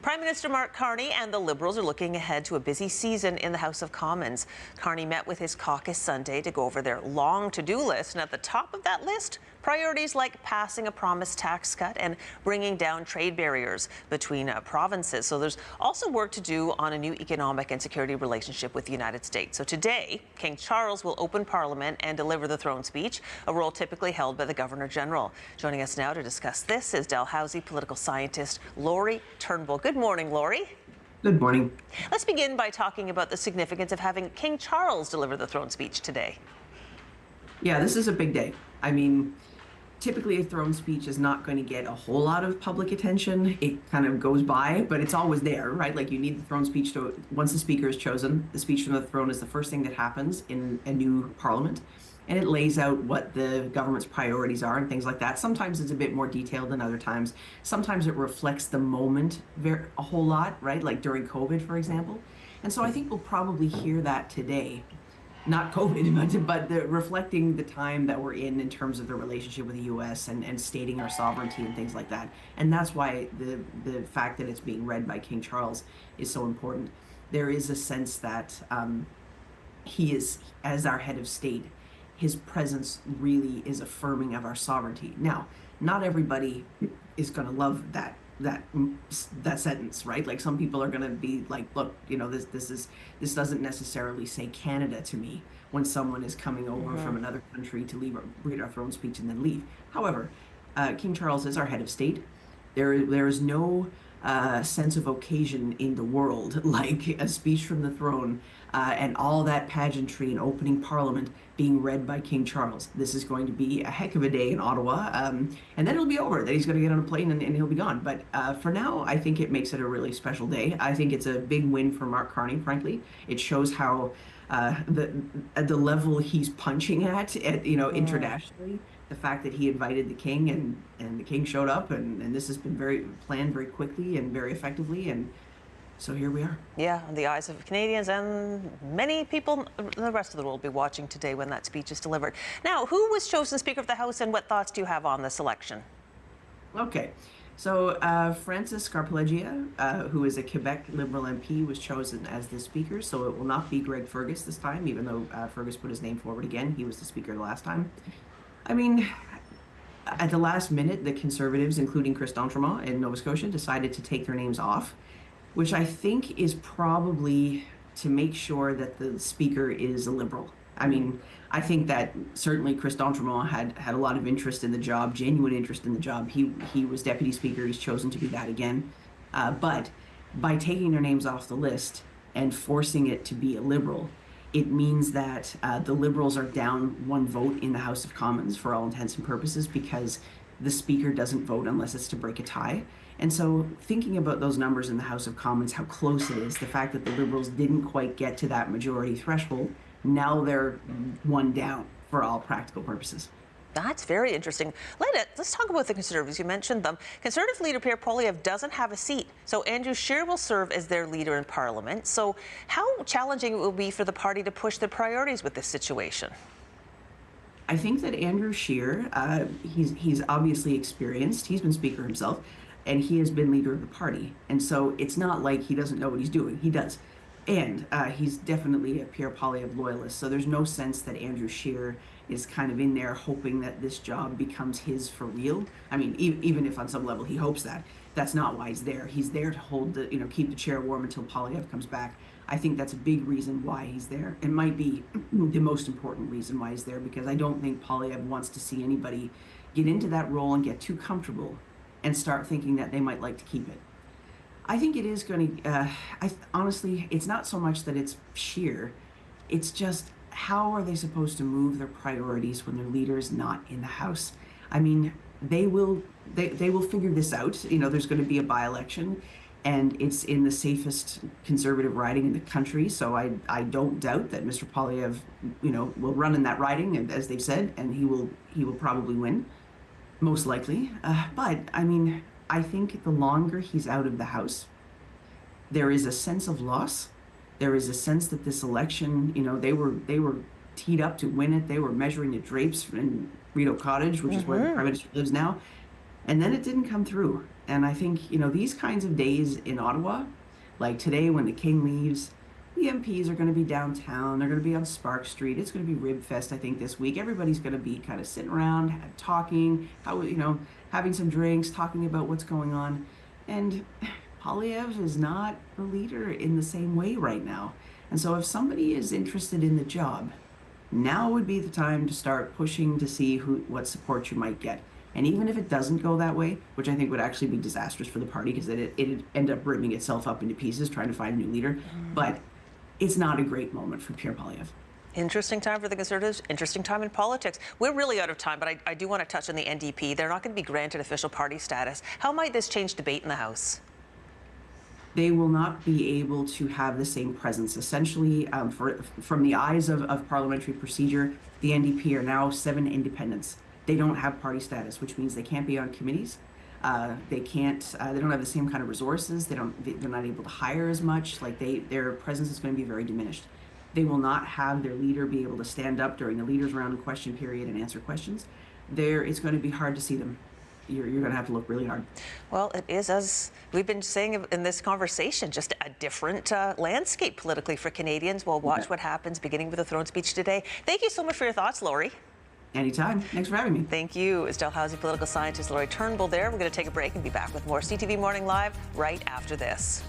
Prime Minister Mark Carney and the Liberals are looking ahead to a busy season in the House of Commons. Carney met with his caucus Sunday to go over their long to-do list, and at the top of that list, priorities like passing a promised tax cut and bringing down trade barriers between provinces. So there's also work to do on a new economic and security relationship with the United States. So today, King Charles will open Parliament and deliver the throne speech, a role typically held by the Governor-General. Joining us now to discuss this is Dalhousie political scientist Laurie Turnbull. Good morning, Laurie. Good morning. Let's begin by talking about the significance of having King Charles deliver the throne speech today. Yeah, this is a big day. I mean, typically a throne speech is not going to get a whole lot of public attention. It kind of goes by, but it's always there, right? Like you need the throne speech to, once the speaker is chosen, the speech from the throne is the first thing that happens in a new parliament. And it lays out what the government's priorities are and things like that. Sometimes it's a bit more detailed than other times. Sometimes it reflects the moment a whole lot, right? Like during COVID, for example. And so I think we'll probably hear that today. Not COVID, but reflecting the time that we're in terms of the relationship with the U.S. and stating our sovereignty and things like that. And that's why the fact that it's being read by King Charles is so important. There is a sense that he is, as our head of state, his presence really is affirming of our sovereignty. Now, not everybody is going to love that sentence, right? Like some people are going to be like, look, you know, this doesn't necessarily say Canada to me when someone is coming over from another country to read our throne speech and then leave. However, King Charles is our head of state. There is no sense of occasion in the world like a speech from the throne and all that pageantry and opening Parliament being read by King Charles. This is going to be a heck of a day in Ottawa, and then it'll be over. Then he's going to get on a plane and he'll be gone. But for now, I think it makes it a really special day. I think it's a big win for Mark Carney, frankly. It shows how at the level he's punching at internationally. The fact that he invited the king and the king showed up and this has been planned very quickly and very effectively, and so here we are. Yeah, in the eyes of Canadians and many people in the rest of the world will be watching today when that speech is delivered. Now, who was chosen Speaker of the House and what thoughts do you have on this election? Okay, so Francis Scarpellegia, who is a Quebec Liberal MP, was chosen as the Speaker, so it will not be Greg Fergus this time, even though Fergus put his name forward again. He was the Speaker the last time. I mean, at the last minute, the Conservatives, including Chris d'Entremont in Nova Scotia, decided to take their names off, which I think is probably to make sure that the Speaker is a Liberal. I mean, I think that certainly Chris d'Entremont had a lot of interest in the job, genuine interest in the job. He was Deputy Speaker. He's chosen to be that again. But by taking their names off the list and forcing it to be a Liberal, it means that the Liberals are down one vote in the House of Commons for all intents and purposes because the Speaker doesn't vote unless it's to break a tie. And so thinking about those numbers in the House of Commons, how close it is, the fact that the Liberals didn't quite get to that majority threshold, now they're one down for all practical purposes. That's very interesting. Let's talk about the Conservatives. You mentioned them. Conservative leader Pierre Poilievre doesn't have a seat, so Andrew Scheer will serve as their leader in Parliament. So how challenging it will be for the party to push their priorities with this situation? I think that Andrew Scheer, he's obviously experienced. He's been Speaker himself, and he has been leader of the party. And so it's not like he doesn't know what he's doing. He does. And he's definitely a Pierre Poilievre loyalist. So there's no sense that Andrew Scheer is kind of in there hoping that this job becomes his for real. I mean, even if on some level he hopes that, that's not why he's there. He's there to hold keep the chair warm until Poilievre comes back. I think that's a big reason why he's there. It might be the most important reason why he's there, because I don't think Poilievre wants to see anybody get into that role and get too comfortable and start thinking that they might like to keep it. I think it is going to, honestly, it's not so much that it's Scheer, it's just how are they supposed to move their priorities when their leader's not in the House? I mean, they will figure this out. You know, there's going to be a by-election, and it's in the safest Conservative riding in the country. So I don't doubt that Mr. Poilievre, will run in that riding, as they've said, and he will probably win, most likely. But I mean, I think the longer he's out of the House, there is a sense of loss. There is a sense that this election, they were teed up to win it. They were measuring the drapes in Rideau Cottage, which is where the Prime Minister lives now. And then it didn't come through. And I think, these kinds of days in Ottawa, like today when the King leaves, the MPs are going to be downtown. They're going to be on Spark Street. It's going to be Rib Fest, I think, this week. Everybody's going to be kind of sitting around, talking, having some drinks, talking about what's going on. And Poilievre is not a leader in the same way right now. And so if somebody is interested in the job, now would be the time to start pushing to see what support you might get. And even if it doesn't go that way, which I think would actually be disastrous for the party because it'd end up ripping itself up into pieces trying to find a new leader. But it's not a great moment for Pierre Poilievre. Interesting time for the Conservatives, interesting time in politics. We're really out of time, but I do want to touch on the NDP. They're not going to be granted official party status. How might this change debate in the House? They will not be able to have the same presence. Essentially, from the eyes of parliamentary procedure, the NDP are now 7 independents. They don't have party status, which means they can't be on committees. They can't. They don't have the same kind of resources. They're not able to hire as much. Their presence is going to be very diminished. They will not have their leader be able to stand up during the leaders' round and question period and answer questions. It's going to be hard to see them. You're going to have to look really hard. Well, it is, as we've been saying in this conversation, just a different landscape politically for Canadians. We'll watch what happens, beginning with the throne speech today. Thank you so much for your thoughts, Laurie. Anytime. Thanks for having me. Thank you. It's Dalhousie political scientist Laurie Turnbull there. We're going to take a break and be back with more CTV Morning Live right after this.